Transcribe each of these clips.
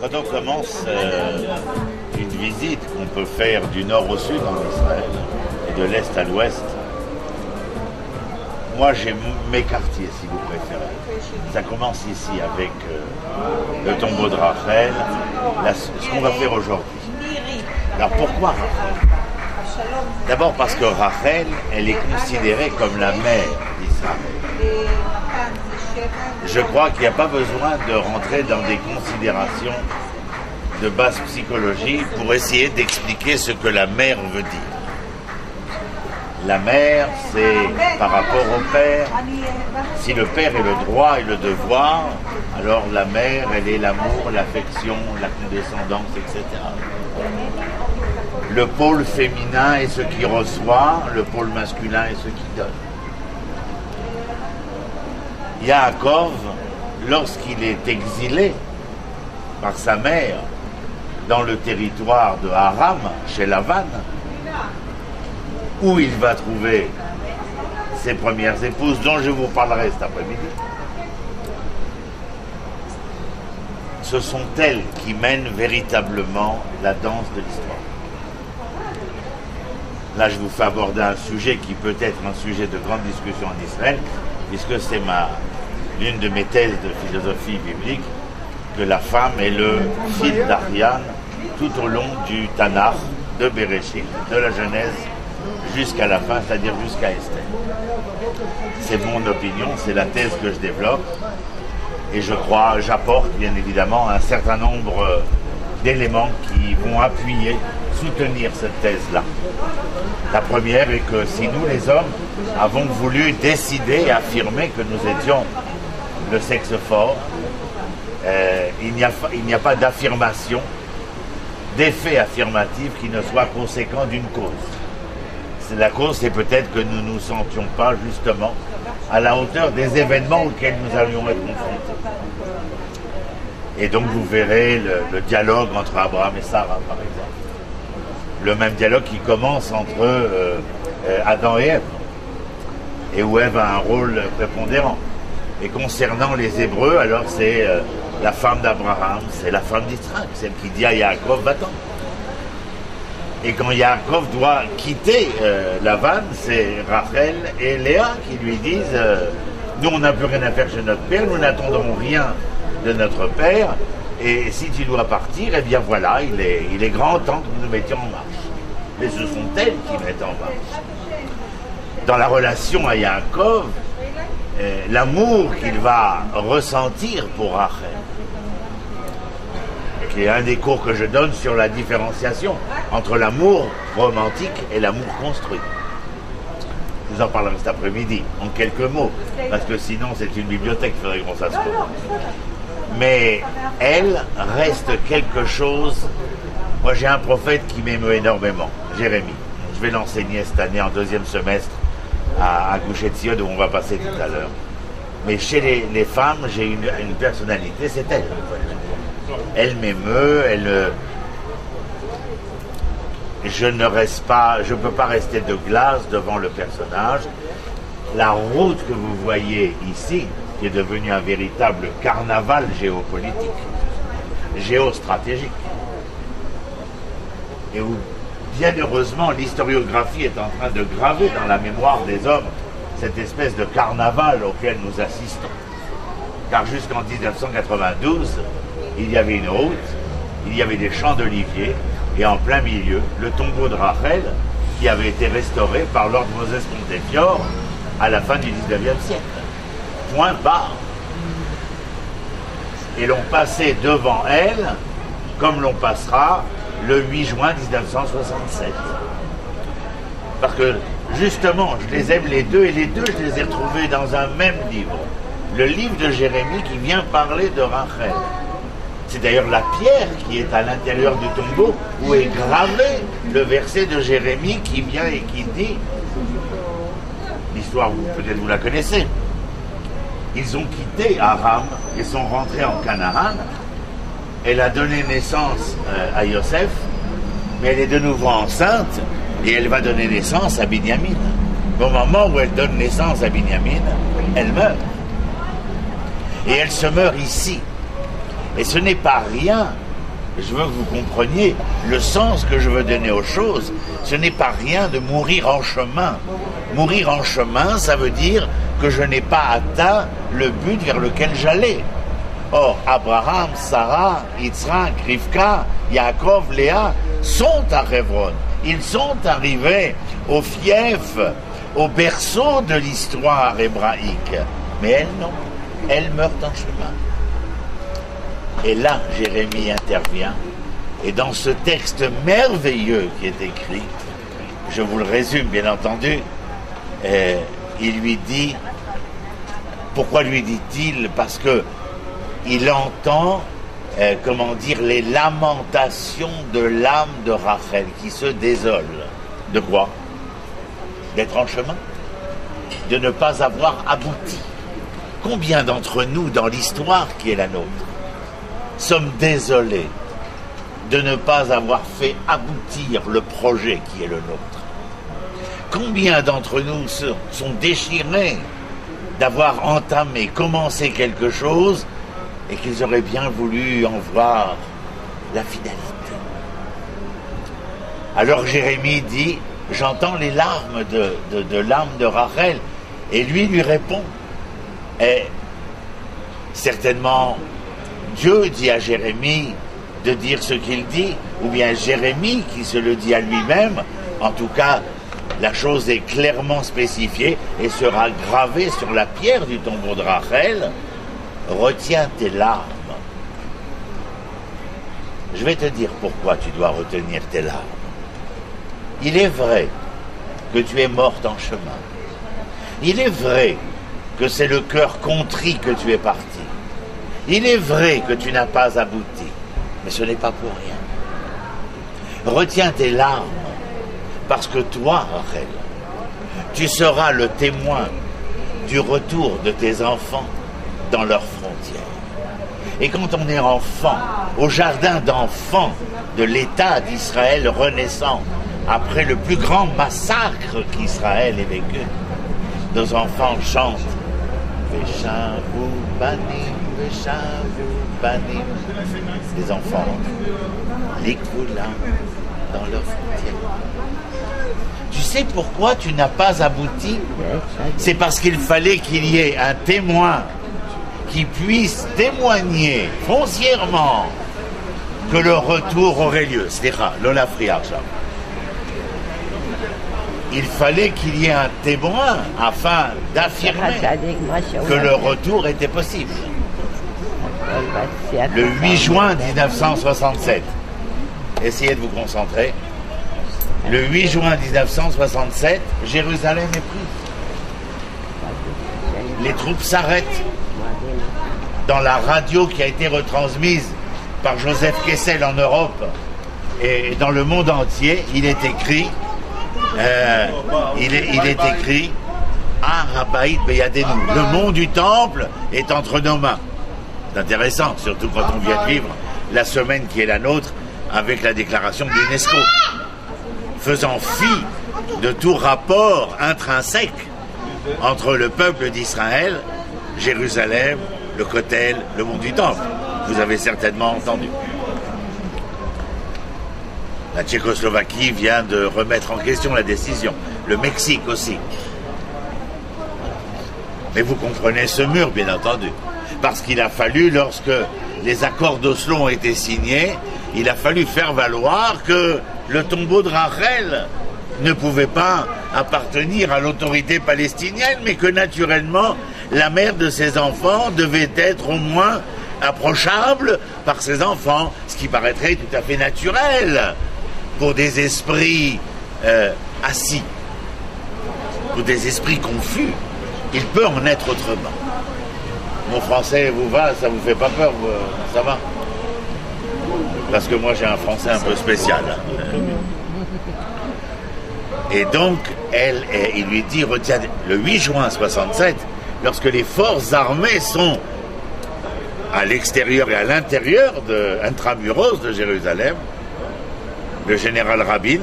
Quand on commence une visite qu'on peut faire du nord au sud en Israël et de l'est à l'ouest, moi j'ai mes quartiers si vous préférez. Ça commence ici avec le tombeau de Rachel, ce qu'on va faire aujourd'hui. Alors pourquoi Rachel? D'abord parce que Rachel, elle est considérée comme la mère d'Israël. Je crois qu'il n'y a pas besoin de rentrer dans des considérations de basse psychologie pour essayer d'expliquer ce que la mère veut dire. La mère, c'est par rapport au père. Si le père est le droit et le devoir, alors la mère, elle est l'amour, l'affection, la condescendance, etc. Le pôle féminin est ce qui reçoit, le pôle masculin est ce qui donne. Yaakov, lorsqu'il est exilé par sa mère dans le territoire de Haram, chez Lavan, où il va trouver ses premières épouses, dont je vous parlerai cet après-midi, ce sont elles qui mènent véritablement la danse de l'histoire. Là, je vous fais aborder un sujet qui peut être un sujet de grande discussion en Israël, puisque c'est l'une de mes thèses de philosophie biblique, que la femme est le fil d'Ariane tout au long du Tanakh, de Bereshit, de la Genèse, jusqu'à la fin, c'est-à-dire jusqu'à Esther. C'est mon opinion, c'est la thèse que je développe, et j'apporte bien évidemment un certain nombre d'éléments qui vont appuyer, soutenir cette thèse-là. La première est que si nous, les hommes, avons voulu décider et affirmer que nous étions le sexe fort, il n'y a pas d'affirmation, d'effet affirmatif qui ne soit conséquent d'une cause. La cause, c'est peut-être que nous ne nous sentions pas justement à la hauteur des événements auxquels nous allions être confrontés. Et donc vous verrez le dialogue entre Abraham et Sarah, par exemple. Le même dialogue qui commence entre Adam et Ève, et où Ève a un rôle prépondérant. Et concernant les Hébreux, alors c'est la femme d'Abraham, c'est la femme d'Israël, celle qui dit à Yaakov, va-t'en. Et quand Yaakov doit quitter Lavan, c'est Rachel et Léa qui lui disent nous on n'a plus rien à faire chez notre père, nous n'attendrons rien de notre père, et si tu dois partir, eh bien voilà, il est grand temps que nous nous mettions en marche. Mais ce sont elles qui mettent en marche. Dans la relation à Yaakov, l'amour qu'il va ressentir pour Rachel, qui est un des cours que je donne sur la différenciation entre l'amour romantique et l'amour construit. Je vous en parlerai cet après-midi, en quelques mots, parce que sinon c'est une bibliothèque, il faudrait qu'on s'assoie. Mais elle reste quelque chose. Moi j'ai un prophète qui m'émeut énormément, Jérémie. Je vais l'enseigner cette année en deuxième semestre à Gush Etzion, où on va passer tout à l'heure. Mais chez les femmes, j'ai une personnalité, c'est elle. Elle m'émeut, je ne peux pas rester de glace devant le personnage. La route que vous voyez ici, qui est devenue un véritable carnaval géopolitique, géostratégique, et où, bien heureusement, l'historiographie est en train de graver dans la mémoire des hommes cette espèce de carnaval auquel nous assistons. Car jusqu'en 1992, il y avait une route, il y avait des champs d'oliviers, et en plein milieu, le tombeau de Rachel, qui avait été restauré par Lord Moses Montefiore à la fin du 19e siècle. Point barre. Et l'on passait devant elle, comme l'on passera le 8 juin 1967. Parce que, justement, je les aime les deux, et les deux, je les ai retrouvés dans un même livre. Le livre de Jérémie qui vient parler de Rachel. C'est d'ailleurs la pierre qui est à l'intérieur du tombeau où est gravé le verset de Jérémie qui vient et qui dit, l'histoire peut-être vous la connaissez, ils ont quitté Aram et sont rentrés en Canaan. Elle a donné naissance à Yosef, mais elle est de nouveau enceinte et elle va donner naissance à Binyamin. Au moment où elle donne naissance à Binyamin, elle meurt. Et elle se meurt ici. Et ce n'est pas rien je veux que vous compreniez le sens que je veux donner aux choses. Ce n'est pas rien de mourir en chemin. Mourir en chemin, ça veut dire que je n'ai pas atteint le but vers lequel j'allais. Or, Abraham, Sarah, Yitzhak, Rivka, Yaakov, Léa sont à Hebron. Ils sont arrivés au fief, au berceau de l'histoire hébraïque. Mais elles, non. Elles meurent en chemin. Et là, Jérémie intervient. Et dans ce texte merveilleux qui est écrit, je vous le résume bien entendu, il lui dit, pourquoi lui dit-il? Parce que il entend, comment dire, les lamentations de l'âme de Rachel qui se désole. De quoi? D'être en chemin, de ne pas avoir abouti. Combien d'entre nous, dans l'histoire qui est la nôtre, sommes désolés de ne pas avoir fait aboutir le projet qui est le nôtre? Combien d'entre nous sont déchirés d'avoir entamé, commencé quelque chose et qu'ils auraient bien voulu en voir la finalité? Alors Jérémie dit, j'entends les larmes de l'âme de Rachel, et lui répond. Et certainement, Dieu dit à Jérémie de dire ce qu'il dit, ou bien Jérémie qui se le dit à lui-même. En tout cas, la chose est clairement spécifiée et sera gravée sur la pierre du tombeau de Rachel. Retiens tes larmes. Je vais te dire pourquoi tu dois retenir tes larmes. Il est vrai que tu es morte en chemin. Il est vrai que c'est le cœur contrit que tu es parti. Il est vrai que tu n'as pas abouti, mais ce n'est pas pour rien. Retiens tes larmes, parce que toi, Rachel, tu seras le témoin du retour de tes enfants dans leurs frontières. Et quand on est enfant, au jardin d'enfants de l'État d'Israël renaissant, après le plus grand massacre qu'Israël ait vécu, nos enfants chantent Veshavu banim, Veshavu banim. Les enfants, les coulins dans leurs frontières. Tu sais pourquoi tu n'as pas abouti? C'est parce qu'il fallait qu'il y ait un témoin qui puisse témoigner foncièrement que le retour aurait lieu. C'est-à-dire, Lola Friarcha. Il fallait qu'il y ait un témoin afin d'affirmer que le retour était possible. Le 8 juin 1967, essayez de vous concentrer, le 8 juin 1967, Jérusalem est prise. Les troupes s'arrêtent. Dans la radio qui a été retransmise par Joseph Kessel en Europe et dans le monde entier, il est écrit Arabaït Beyadenu, le mont du temple est entre nos mains. C'est intéressant, surtout quand on vient de vivre la semaine qui est la nôtre avec la déclaration de l'UNESCO, faisant fi de tout rapport intrinsèque entre le peuple d'Israël, Jérusalem, le Kotel, le mont du temple. Vous avez certainement entendu. La Tchécoslovaquie vient de remettre en question la décision. Le Mexique aussi. Mais vous comprenez ce mur, bien entendu. Parce qu'il a fallu, lorsque les accords d'Oslo ont été signés, il a fallu faire valoir que le tombeau de Rachel ne pouvait pas appartenir à l'autorité palestinienne, mais que naturellement, la mère de ses enfants devait être au moins approchable par ses enfants, ce qui paraîtrait tout à fait naturel pour des esprits assis, pour des esprits confus. Il peut en être autrement. Mon français vous va, ça vous fait pas peur, ça va? Parce que moi j'ai un français un peu spécial. Et donc, il lui dit, retiens, le 8 juin 67, lorsque les forces armées sont à l'extérieur et à l'intérieur de intramuros de Jérusalem, le général Rabin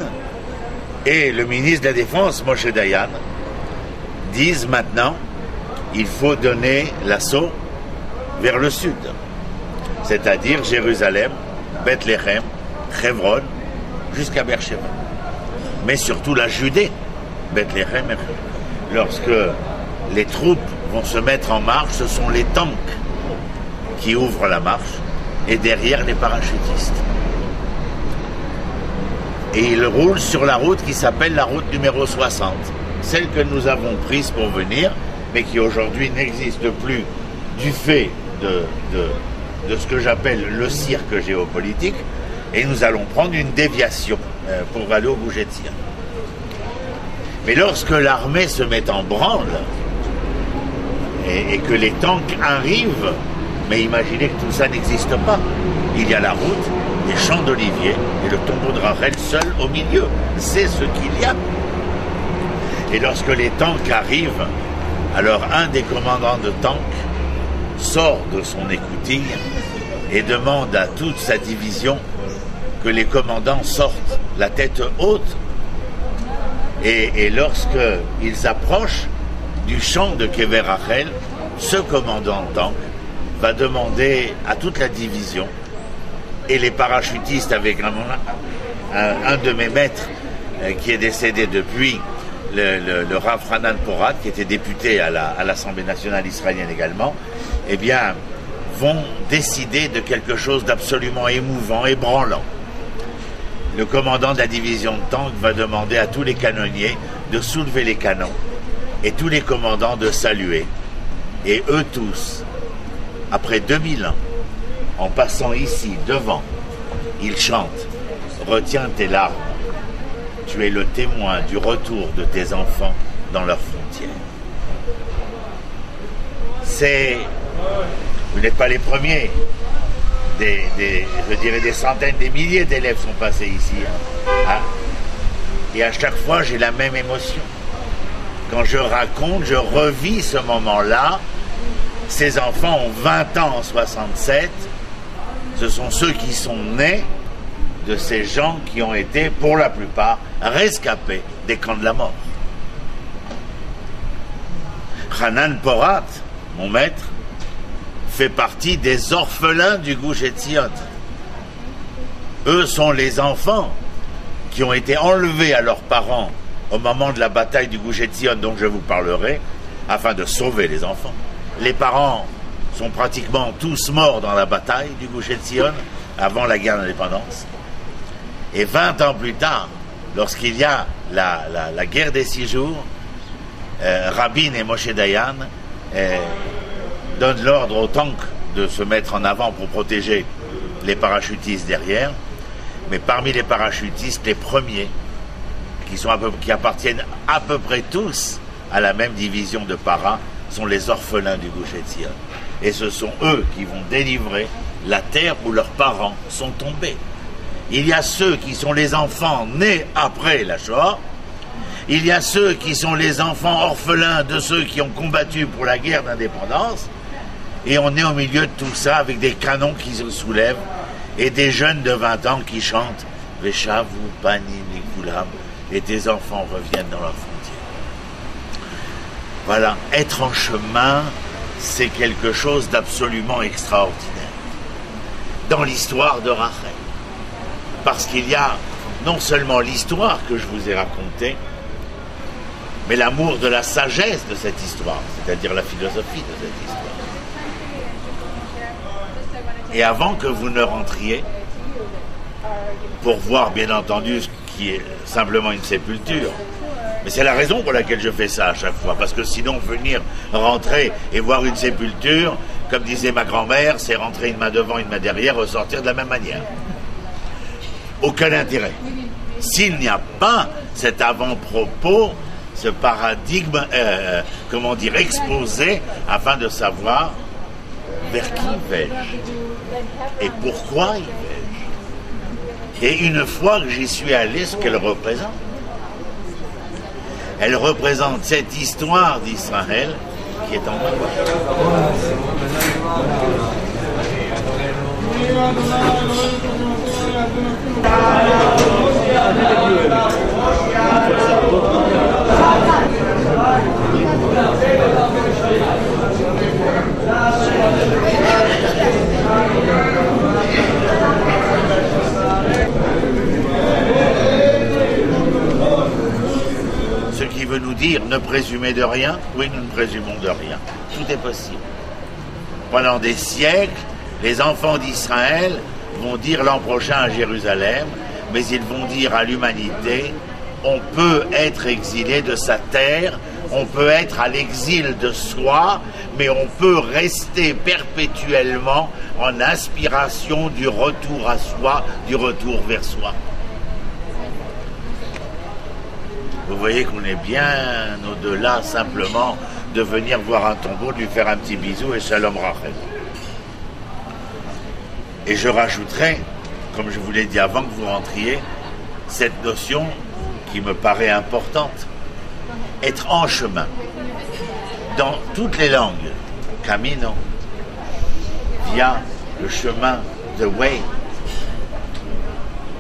et le ministre de la Défense, Moshe Dayan, disent maintenant, il faut donner l'assaut vers le sud, c'est-à-dire Jérusalem, Bethléem, Hebron, jusqu'à Beersheba. Mais surtout la Judée, Bethléem. Lorsque les troupes vont se mettre en marche, ce sont les tanks qui ouvrent la marche et derrière les parachutistes. Et ils roulent sur la route qui s'appelle la route numéro 60, celle que nous avons prise pour venir, mais qui aujourd'hui n'existe plus du fait de ce que j'appelle le cirque géopolitique, et nous allons prendre une déviation pour aller au Gush Etzion. Mais lorsque l'armée se met en branle et que les tanks arrivent, mais imaginez que tout ça n'existe pas. Il y a la route, des champs d'oliviers et le tombeau de Rachel seul au milieu. C'est ce qu'il y a. Et lorsque les tanks arrivent, alors un des commandants de tanks sort de son écoutille et demande à toute sa division que les commandants sortent la tête haute. Et lorsqu'ils approchent du champ de Kever Rachel, ce commandant de tank va demander à toute la division et les parachutistes avec un de mes maîtres qui est décédé depuis, le Rav Hanan Porat, qui était député à l'Assemblée nationale israélienne également, eh bien, vont décider de quelque chose d'absolument émouvant, ébranlant. Le commandant de la division de tank va demander à tous les canonniers de soulever les canons et tous les commandants de saluer. Et eux tous, après 2000 ans, en passant ici devant, ils chantent « Retiens tes larmes, tu es le témoin du retour de tes enfants dans leurs frontières. » Vous n'êtes pas les premiers. Je dirais des centaines, des milliers d'élèves sont passés ici. Hein. Et à chaque fois, j'ai la même émotion. Quand je raconte, je revis ce moment-là. Ces enfants ont 20 ans en 67. Ce sont ceux qui sont nés de ces gens qui ont été, pour la plupart, rescapés des camps de la mort. Hanan Porat, mon maître, fait partie des orphelins du Gush Etzion. Eux sont les enfants qui ont été enlevés à leurs parents au moment de la bataille du Gush Etzion dont je vous parlerai, afin de sauver les enfants. Les parents sont pratiquement tous morts dans la bataille du Gush Etzion avant la guerre d'indépendance. Et 20 ans plus tard, lorsqu'il y a la guerre des 6 jours, Rabin et Moshe Dayan donnent l'ordre aux tanks de se mettre en avant pour protéger les parachutistes derrière. Mais parmi les parachutistes, les premiers, qui appartiennent à peu près tous à la même division de para, sont les orphelins du Gush Etzion. Et ce sont eux qui vont délivrer la terre où leurs parents sont tombés. Il y a ceux qui sont les enfants nés après la Shoah. Il y a ceux qui sont les enfants orphelins de ceux qui ont combattu pour la guerre d'indépendance. Et on est au milieu de tout ça avec des canons qui se soulèvent et des jeunes de 20 ans qui chantent « Veshavu panim likulam » et tes enfants reviennent dans leurs frontières. Voilà, être en chemin, c'est quelque chose d'absolument extraordinaire dans l'histoire de Rachel. Parce qu'il y a non seulement l'histoire que je vous ai racontée, mais l'amour de la sagesse de cette histoire, c'est-à-dire la philosophie de cette histoire. Et avant que vous ne rentriez, pour voir bien entendu ce qui est simplement une sépulture, mais c'est la raison pour laquelle je fais ça à chaque fois, parce que sinon venir rentrer et voir une sépulture, comme disait ma grand-mère, c'est rentrer une main devant, une main derrière, ressortir de la même manière. Aucun intérêt. S'il n'y a pas cet avant-propos, ce paradigme, exposé, afin de savoir vers qui vais-je et pourquoi y vais-je. Et une fois que j'y suis allé, ce qu'elle représente. Elle représente cette histoire d'Israël qui est en moi. ne présumer de rien? Oui, nous ne présumons de rien. Tout est possible. Pendant des siècles, les enfants d'Israël vont dire l'an prochain à Jérusalem, mais ils vont dire à l'humanité, on peut être exilé de sa terre, on peut être à l'exil de soi, mais on peut rester perpétuellement en aspiration du retour à soi, du retour vers soi. Vous voyez qu'on est bien au-delà simplement de venir voir un tombeau, de lui faire un petit bisou et shalom rachel. Et je rajouterai, comme je vous l'ai dit avant que vous rentriez, cette notion qui me paraît importante, être en chemin. Dans toutes les langues, camino, via, le chemin, the way,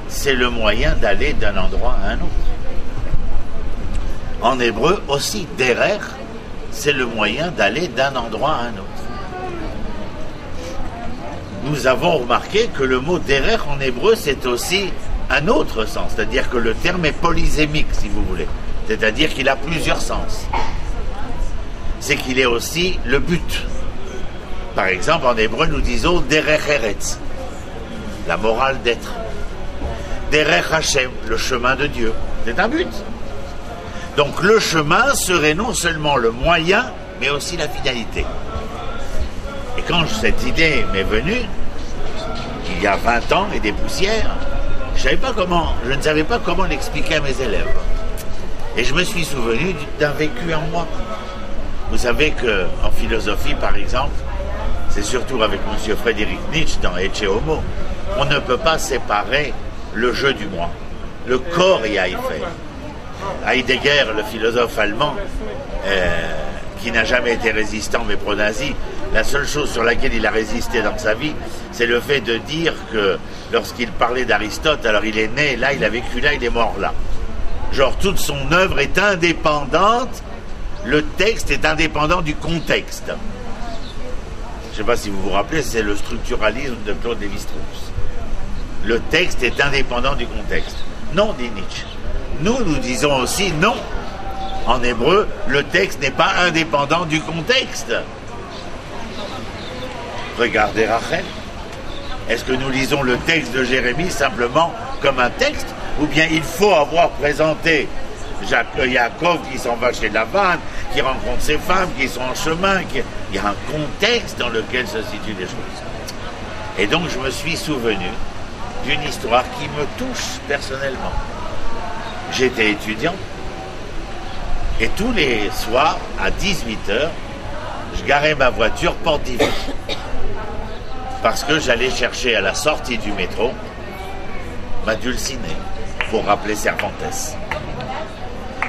c'est le moyen d'aller d'un endroit à un autre. En hébreu aussi, derer, c'est le moyen d'aller d'un endroit à un autre. Nous avons remarqué que le mot derer en hébreu, c'est aussi un autre sens, c'est-à-dire que le terme est polysémique, si vous voulez. C'est-à-dire qu'il a plusieurs sens. C'est qu'il est aussi le but. Par exemple, en hébreu, nous disons derech eretz, la morale d'être. Derech Hashem, le chemin de Dieu. C'est un but. Donc le chemin serait non seulement le moyen, mais aussi la finalité. Et quand cette idée m'est venue, il y a 20 ans et des poussières, je ne savais pas comment l'expliquer à mes élèves. Et je me suis souvenu d'un vécu en moi. Vous savez qu'en philosophie, par exemple, c'est surtout avec M. Frédéric Nietzsche dans Ecce Homo, on ne peut pas séparer le jeu du moi. Le corps y a fait. Heidegger, le philosophe allemand, qui n'a jamais été résistant mais pro-nazi, la seule chose sur laquelle il a résisté dans sa vie, c'est le fait de dire que lorsqu'il parlait d'Aristote, alors il est né là, il a vécu là, il est mort là. Genre toute son œuvre est indépendante, le texte est indépendant du contexte. Je ne sais pas si vous vous rappelez, c'est le structuralisme de Claude Lévi-Strauss. Le texte est indépendant du contexte. Non, dit Nietzsche. Nous disons aussi non. En hébreu, le texte n'est pas indépendant du contexte. Regardez Rachel. Est-ce que nous lisons le texte de Jérémie simplement comme un texte, ou bien il faut avoir présenté Yaakov qui s'en va chez Lavan, qui rencontre ses femmes, qui sont en chemin, il y a un contexte dans lequel se situent les choses. Et donc je me suis souvenu d'une histoire qui me touche personnellement. J'étais étudiant et tous les soirs à 18h, je garais ma voiture porte d'hiver parce que j'allais chercher à la sortie du métro ma Dulcinée pour rappeler Cervantes.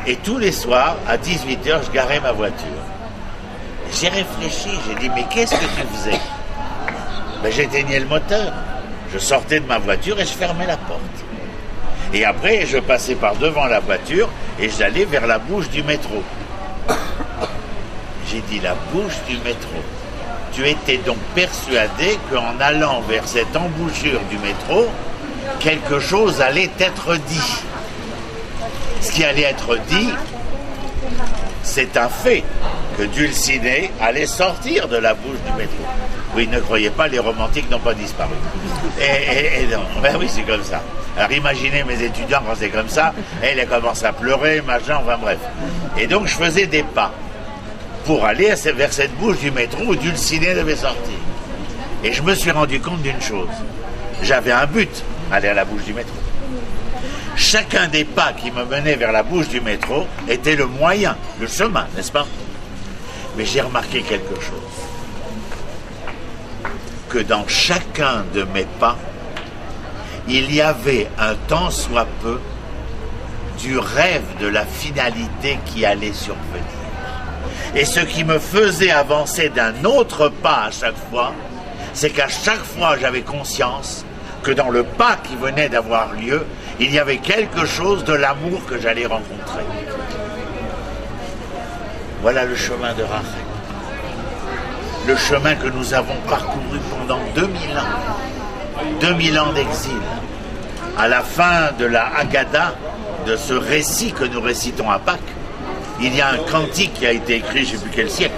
Et tous les soirs à 18h, je garais ma voiture. J'ai réfléchi, j'ai dit mais qu'est-ce que tu faisais? Ben, j'éteignais le moteur, je sortais de ma voiture et je fermais la porte. Et après, je passais par devant la voiture et j'allais vers la bouche du métro. J'ai dit, la bouche du métro. Tu étais donc persuadé qu'en allant vers cette embouchure du métro, quelque chose allait être dit. Ce qui allait être dit, c'est un fait, que Dulcinée allait sortir de la bouche du métro. Oui, ne croyez pas, les romantiques n'ont pas disparu. Et non, ben oui, c'est comme ça. Alors imaginez mes étudiants quand c'est comme ça, elles commencent à pleurer, machin, enfin bref. Et donc je faisais des pas pour aller vers cette bouche du métro où Dulcinée devait sortir. Et je me suis rendu compte d'une chose. J'avais un but, aller à la bouche du métro. Chacun des pas qui me menait vers la bouche du métro était le moyen, le chemin, n'est-ce pas? Mais j'ai remarqué quelque chose. Que dans chacun de mes pas, il y avait un tant soit peu du rêve de la finalité qui allait survenir. Et ce qui me faisait avancer d'un autre pas à chaque fois, c'est qu'à chaque fois j'avais conscience que dans le pas qui venait d'avoir lieu, il y avait quelque chose de l'amour que j'allais rencontrer. Voilà le chemin de Rachel. Le chemin que nous avons parcouru pendant 2000 ans. 2000 ans d'exil. À la fin de la Haggadah, de ce récit que nous récitons à Pâques, Il y a un cantique qui a été écrit, je ne sais plus quel siècle,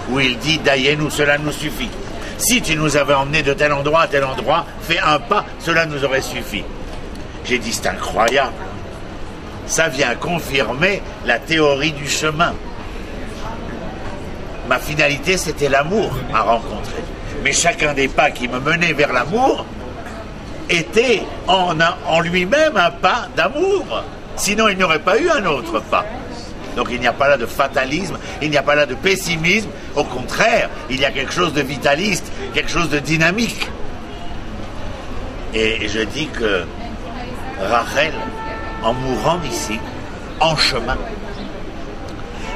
où il dit « Dayenu, cela nous suffit. Si tu nous avais emmenés de tel endroit à tel endroit, fais un pas, cela nous aurait suffi. » J'ai dit « C'est incroyable. Ça vient confirmer la théorie du chemin. » Ma finalité, c'était l'amour à rencontrer. Mais chacun des pas qui me menait vers l'amour était en lui-même un pas d'amour. Sinon, il n'y aurait pas eu un autre pas. Donc il n'y a pas là de fatalisme, il n'y a pas là de pessimisme. Au contraire, il y a quelque chose de vitaliste, quelque chose de dynamique. Et je dis que Rachel, en mourant ici, en chemin,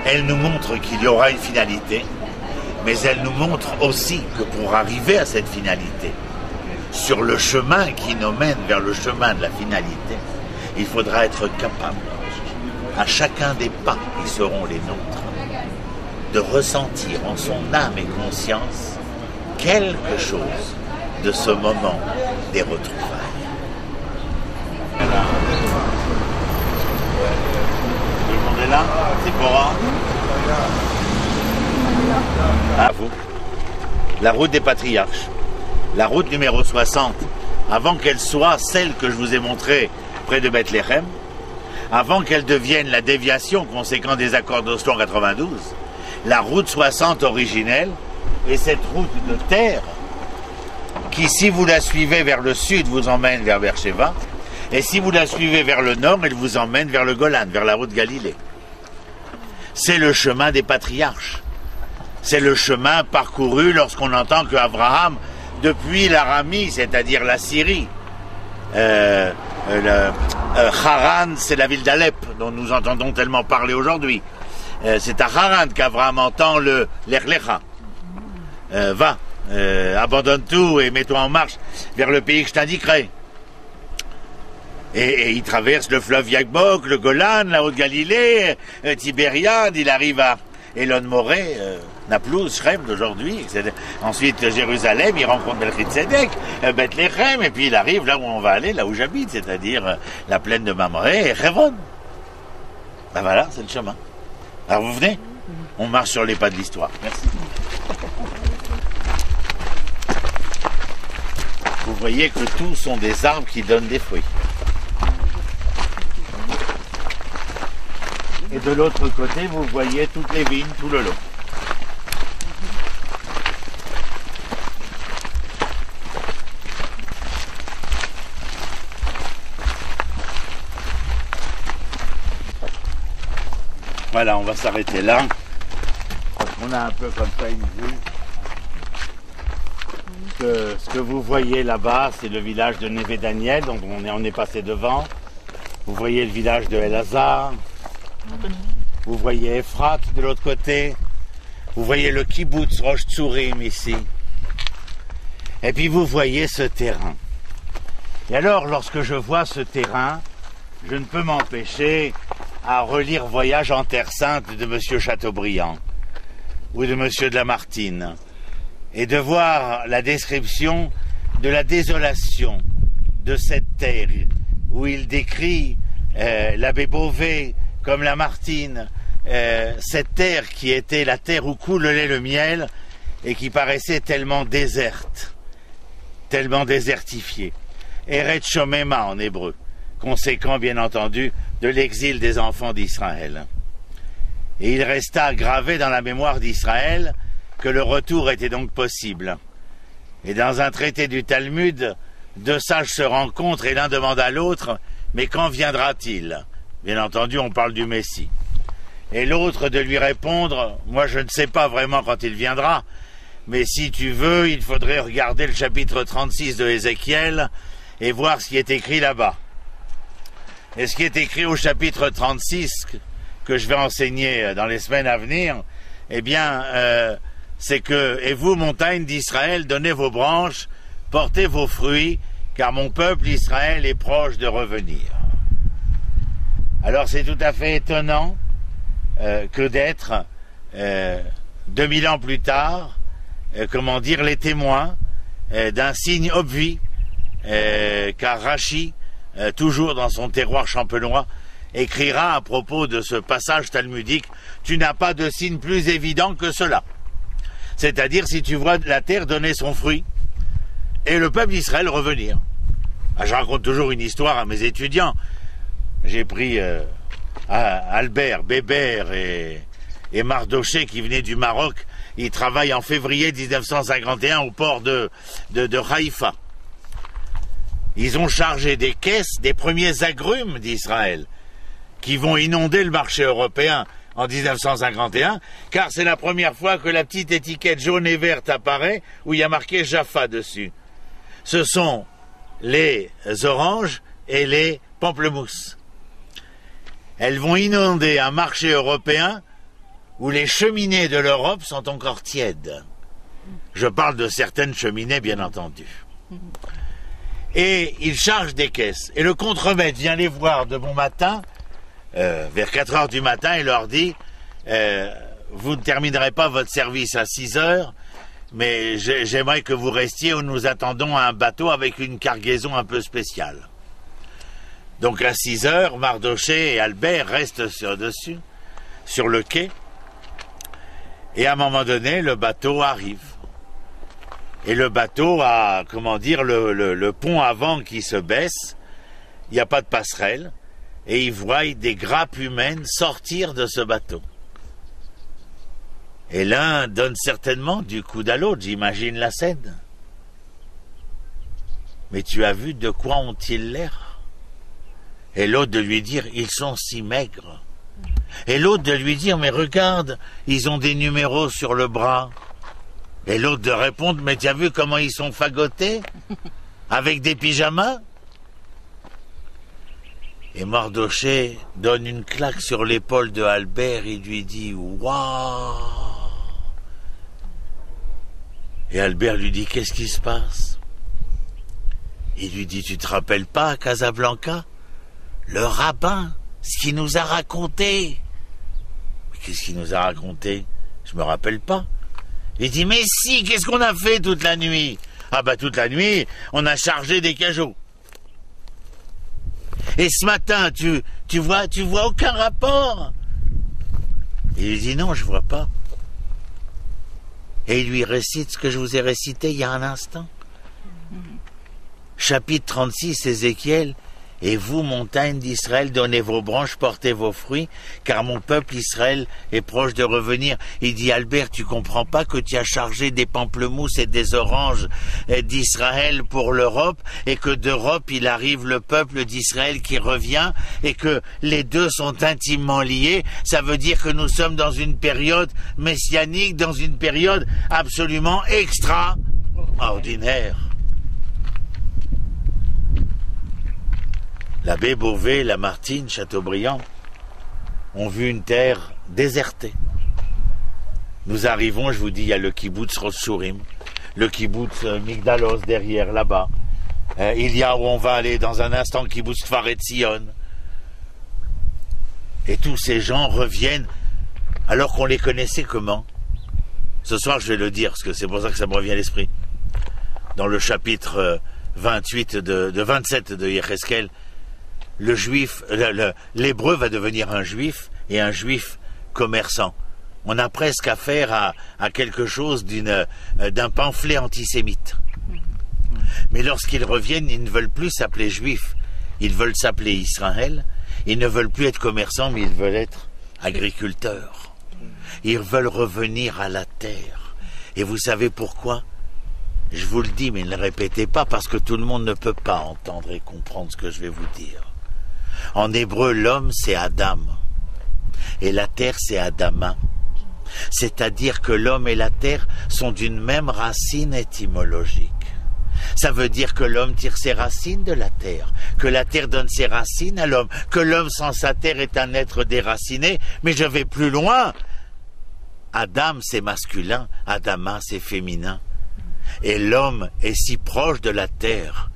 elle nous montre qu'il y aura une finalité, mais elle nous montre aussi que pour arriver à cette finalité, sur le chemin qui nous mène vers le chemin de la finalité, il faudra être capable, à chacun des pas qui seront les nôtres, de ressentir en son âme et conscience quelque chose de ce moment des retrouvailles. Voilà. Tout le monde est là? C'est Cora? À vous. La route des patriarches. La route numéro 60, avant qu'elle soit celle que je vous ai montrée près de Bethléem, avant qu'elle devienne la déviation conséquente des accords d'Oslo en 92, la route 60 originelle est cette route de terre qui, si vous la suivez vers le sud, vous emmène vers Beersheba, et si vous la suivez vers le nord, elle vous emmène vers le Golan, vers la route Galilée. C'est le chemin des patriarches. C'est le chemin parcouru lorsqu'on entend que Abraham, depuis l'Aramie, c'est-à-dire la Syrie, Haran, c'est la ville d'Alep, dont nous entendons tellement parler aujourd'hui. C'est à Haran qu'Abraham entend l'Echlecha. Va, abandonne tout et mets-toi en marche vers le pays que je t'indiquerai. Et il traverse le fleuve Yabok, le Golan, la Haute-Galilée, Tibériade, il arrive à Elon Moré, Naplouse, Shrem d'aujourd'hui, ensuite Jérusalem, il rencontre Melchizedek, Bethléem, et puis il arrive là où on va aller, là où j'habite, c'est-à-dire la plaine de Mamré et Hebron. Ben voilà, c'est le chemin. Alors vous venez? On marche sur les pas de l'histoire. Merci. Vous voyez que tous sont des arbres qui donnent des fruits. Et de l'autre côté, vous voyez toutes les vignes, tout le long. Voilà, on va s'arrêter là. On a un peu comme ça une vue. Ce que vous voyez là-bas, c'est le village de Neve Daniel, donc on est passé devant. Vous voyez le village de Elazar. Vous voyez Efrat de l'autre côté. Vous voyez le kibbutz Rosh Tzurim ici. Et puis vous voyez ce terrain. Et alors, lorsque je vois ce terrain, je ne peux m'empêcher à relire Voyage en Terre Sainte de M. Chateaubriand ou de M. de Lamartine et de voir la description de la désolation de cette terre où il décrit l'abbé Beauvais comme Lamartine, cette terre qui était la terre où coule le lait et le miel et qui paraissait tellement déserte, tellement désertifiée. Eretz Shomema en hébreu, conséquent bien entendu de l'exil des enfants d'Israël. Et il resta gravé dans la mémoire d'Israël que le retour était donc possible. Et dans un traité du Talmud, deux sages se rencontrent et l'un demande à l'autre « Mais quand viendra-t-il » Bien entendu, on parle du Messie. Et l'autre de lui répondre « Moi, je ne sais pas vraiment quand il viendra, mais si tu veux, il faudrait regarder le chapitre 36 de Ézéchiel et voir ce qui est écrit là-bas. » Et ce qui est écrit au chapitre 36, que je vais enseigner dans les semaines à venir, eh bien, c'est que « Et vous, montagnes d'Israël, donnez vos branches, portez vos fruits, car mon peuple Israël est proche de revenir. » Alors c'est tout à fait étonnant que d'être 2000 ans plus tard, comment dire, les témoins d'un signe obvi, car Rachi, toujours dans son terroir champenois, écrira à propos de ce passage talmudique, « Tu n'as pas de signe plus évident que cela. » C'est-à-dire si tu vois la terre donner son fruit et le peuple d'Israël revenir. Je raconte toujours une histoire à mes étudiants. J'ai pris Albert, Bébert et Mardoché qui venaient du Maroc. Ils travaillent en février 1951 au port de Haïfa. Ils ont chargé des caisses des premiers agrumes d'Israël qui vont inonder le marché européen en 1951, car c'est la première fois que la petite étiquette jaune et verte apparaît où il y a marqué Jaffa dessus. Ce sont les oranges et les pamplemousses. Elles vont inonder un marché européen où les cheminées de l'Europe sont encore tièdes. Je parle de certaines cheminées, bien entendu. Et ils chargent des caisses. Et le contremaître vient les voir de bon matin, vers 4 heures du matin, et leur dit vous ne terminerez pas votre service à 6 heures, mais j'aimerais que vous restiez où nous attendons un bateau avec une cargaison un peu spéciale. Donc à 6 heures, Mardoché et Albert restent sur-dessus, sur le quai, et à un moment donné, le bateau arrive. Et le bateau a, comment dire, le pont avant qui se baisse, il n'y a pas de passerelle, et ils voient des grappes humaines sortir de ce bateau. Et l'un donne certainement du coude à l'autre, j'imagine la scène. Mais tu as vu de quoi ont-ils l'air? Et l'autre de lui dire, ils sont si maigres. Et l'autre de lui dire, mais regarde, ils ont des numéros sur le bras. Et l'autre de répondre, mais tu as vu comment ils sont fagotés? Avec des pyjamas? Et Mardoché donne une claque sur l'épaule de Albert, il lui dit, waouh! Et Albert lui dit, qu'est-ce qui se passe? Il lui dit, tu te rappelles pas à Casablanca? Le rabbin, ce qu'il nous a raconté. Mais qu'est-ce qu'il nous a raconté? Je me rappelle pas. Il dit, mais si, qu'est-ce qu'on a fait toute la nuit? Ah bah toute la nuit, on a chargé des cajots. Et ce matin, tu vois aucun rapport? Il lui dit, non, je vois pas. Et il lui récite ce que je vous ai récité il y a un instant. Chapitre 36, Ézéchiel. Et vous, montagnes d'Israël, donnez vos branches, portez vos fruits, car mon peuple Israël est proche de revenir. Il dit, Albert, tu comprends pas que tu as chargé des pamplemousses et des oranges d'Israël pour l'Europe, et que d'Europe il arrive le peuple d'Israël qui revient, et que les deux sont intimement liés. Ça veut dire que nous sommes dans une période messianique, dans une période absolument extraordinaire. L'abbé Beauvais, Lamartine, Chateaubriand ont vu une terre désertée. Nous arrivons, je vous dis, il y a le kibbutz Rosh Shurim, le kibbutz Migdalos derrière, là-bas. Il y a où on va aller dans un instant, le kibbutz Kfar Etzion. Et tous ces gens reviennent alors qu'on les connaissait comment? Ce soir, je vais le dire, parce que c'est pour ça que ça me revient à l'esprit. Dans le chapitre 27 de Yecheskel, le juif, l'hébreu va devenir un juif, et un juif commerçant. On a presque affaire à quelque chose d'un pamphlet antisémite. Mais lorsqu'ils reviennent, ils ne veulent plus s'appeler juifs, ils veulent s'appeler Israël, ils ne veulent plus être commerçants, mais ils veulent être agriculteurs. Ils veulent revenir à la terre. Et vous savez pourquoi? Je vous le dis, mais ne le répétez pas, parce que tout le monde ne peut pas entendre et comprendre ce que je vais vous dire. En hébreu, l'homme, c'est Adam. Et la terre, c'est Adama. C'est-à-dire que l'homme et la terre sont d'une même racine étymologique. Ça veut dire que l'homme tire ses racines de la terre, que la terre donne ses racines à l'homme, que l'homme sans sa terre est un être déraciné, mais je vais plus loin. Adam, c'est masculin, Adama, c'est féminin. Et l'homme est si proche de la terre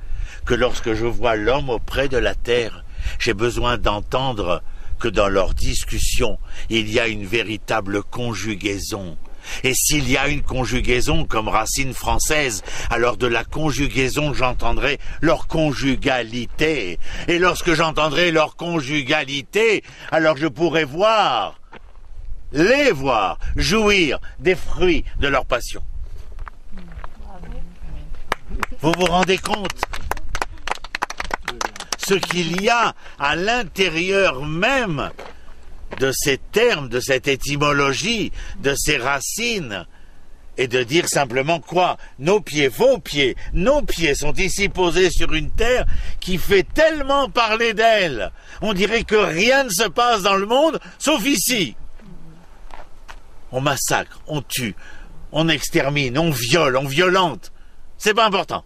que lorsque je vois l'homme auprès de la terre, j'ai besoin d'entendre que dans leur discussion, il y a une véritable conjugaison. Et s'il y a une conjugaison comme racine française, alors de la conjugaison j'entendrai leur conjugalité. Et lorsque j'entendrai leur conjugalité, alors je pourrai les voir, jouir des fruits de leur passion. Vous vous rendez compte ce qu'il y a à l'intérieur même de ces termes, de cette étymologie, de ces racines, et de dire simplement quoi? Nos pieds, vos pieds, nos pieds sont ici posés sur une terre qui fait tellement parler d'elle. On dirait que rien ne se passe dans le monde, sauf ici. On massacre, on tue, on extermine, on viole, on violente. C'est pas important.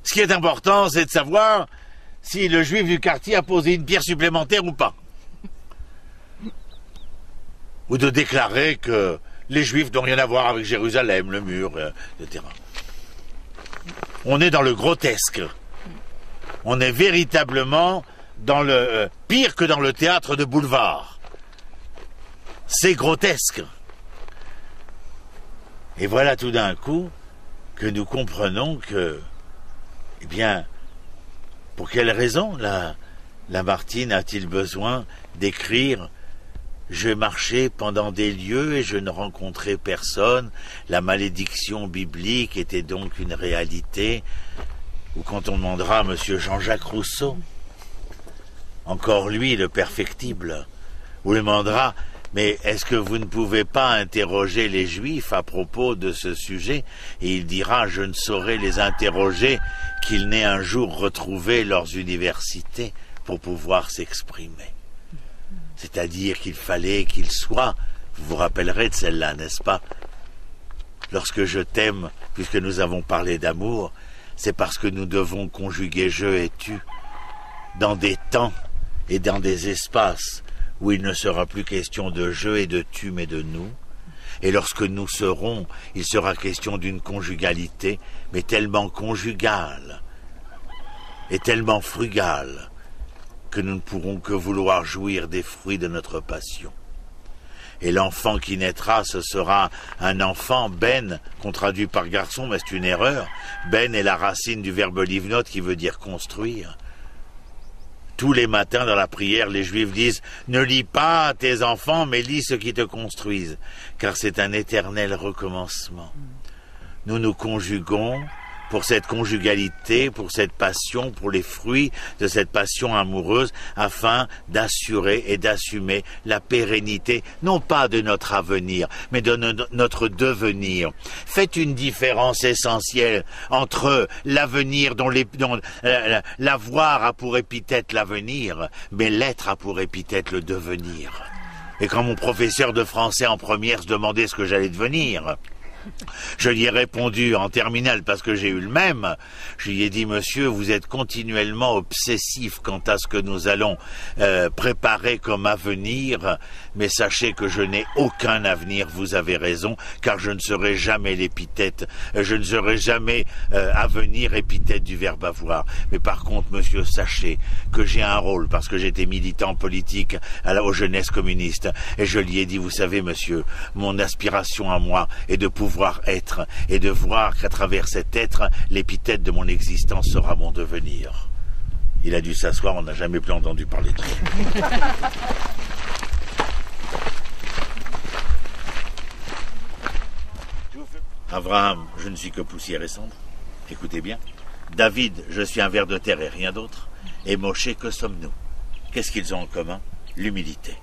Ce qui est important, c'est de savoir si le juif du quartier a posé une pierre supplémentaire ou pas. Ou de déclarer que les juifs n'ont rien à voir avec Jérusalem, le mur, etc. On est dans le grotesque. On est véritablement dans le pire que dans le théâtre de boulevard. C'est grotesque. Et voilà tout d'un coup que nous comprenons que, eh bien, pour quelle raison Lamartine a-t-il besoin d'écrire « Je marchais pendant des lieux et je ne rencontrais personne, la malédiction biblique était donc une réalité » ou quand on demandera à M. Jean-Jacques Rousseau, encore lui le perfectible, ou demandera « Mais est-ce que vous ne pouvez pas interroger les Juifs à propos de ce sujet ?» Et il dira « Je ne saurais les interroger qu'ils n'aient un jour retrouvé leurs universités pour pouvoir s'exprimer. » C'est-à-dire qu'il fallait qu'ils soient, vous vous rappellerez de celle-là, n'est-ce pas? Lorsque je t'aime, puisque nous avons parlé d'amour, c'est parce que nous devons conjuguer je et tu dans des temps et dans des espaces où il ne sera plus question de je et de tu, mais de nous. Et lorsque nous serons, il sera question d'une conjugalité, mais tellement conjugale et tellement frugale que nous ne pourrons que vouloir jouir des fruits de notre passion. Et l'enfant qui naîtra, ce sera un enfant, ben, qu'on traduit par garçon, mais c'est une erreur. Ben est la racine du verbe livnot qui veut dire construire. Tous les matins dans la prière, les Juifs disent « Ne lis pas à tes enfants, mais lis ce qui te construisent, car c'est un éternel recommencement. » Nous nous conjuguons pour cette conjugalité, pour cette passion, pour les fruits de cette passion amoureuse, afin d'assurer et d'assumer la pérennité, non pas de notre avenir, mais de notre devenir. Faites une différence essentielle entre l'avenir dont l'avoir a pour épithète l'avenir, mais l'être a pour épithète le devenir. Et quand mon professeur de français en première se demandait ce que j'allais devenir, je lui ai répondu en terminale, parce que j'ai eu le même, je lui ai dit « Monsieur, vous êtes continuellement obsessif quant à ce que nous allons préparer comme avenir, mais sachez que je n'ai aucun avenir, vous avez raison, car je ne serai jamais l'épithète, je ne serai jamais avenir épithète du verbe avoir. Mais par contre, monsieur, sachez que j'ai un rôle, parce que j'étais militant politique aux jeunesses communistes, et je lui ai dit, vous savez, monsieur, mon aspiration à moi est de pouvoir être et de voir qu'à travers cet être, l'épithète de mon existence sera mon devenir. » Il a dû s'asseoir, on n'a jamais plus entendu parler de lui. Abraham, je ne suis que poussière et cendre. Écoutez bien. David, je suis un ver de terre et rien d'autre. Et Moshe, que sommes-nous? Qu'est-ce qu'ils ont en commun? L'humilité.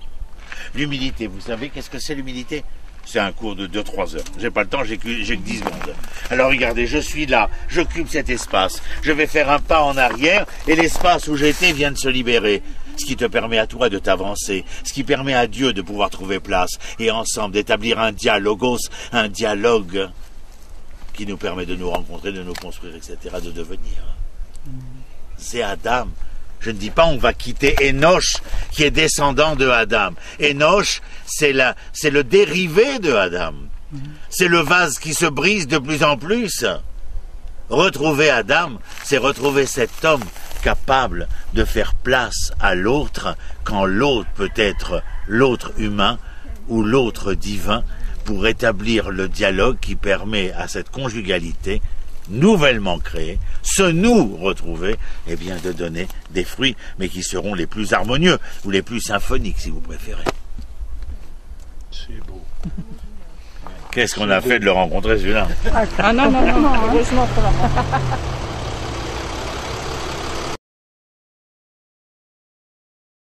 L'humilité, vous savez qu'est-ce que c'est l'humilité? C'est un cours de 2-3 heures. J'ai pas le temps, j'ai que 10 secondes. Alors regardez, je suis là, j'occupe cet espace. Je vais faire un pas en arrière et l'espace où j'étais vient de se libérer. Ce qui te permet à toi de t'avancer, ce qui permet à Dieu de pouvoir trouver place et ensemble d'établir un dialogos, un dialogue qui nous permet de nous rencontrer, de nous construire, etc., de devenir. C'est Adam. Je ne dis pas on va quitter Enoch qui est descendant de Adam. Enoch, c'est le dérivé de Adam. C'est le vase qui se brise de plus en plus. Retrouver Adam, c'est retrouver cet homme capable de faire place à l'autre quand l'autre peut être l'autre humain ou l'autre divin pour établir le dialogue qui permet à cette conjugalité nouvellement créée, se nous retrouver, eh bien de donner des fruits, mais qui seront les plus harmonieux, ou les plus symphoniques si vous préférez. C'est beau. Qu'est-ce qu'on a fait de le rencontrer celui-là? Ah non, heureusement pour la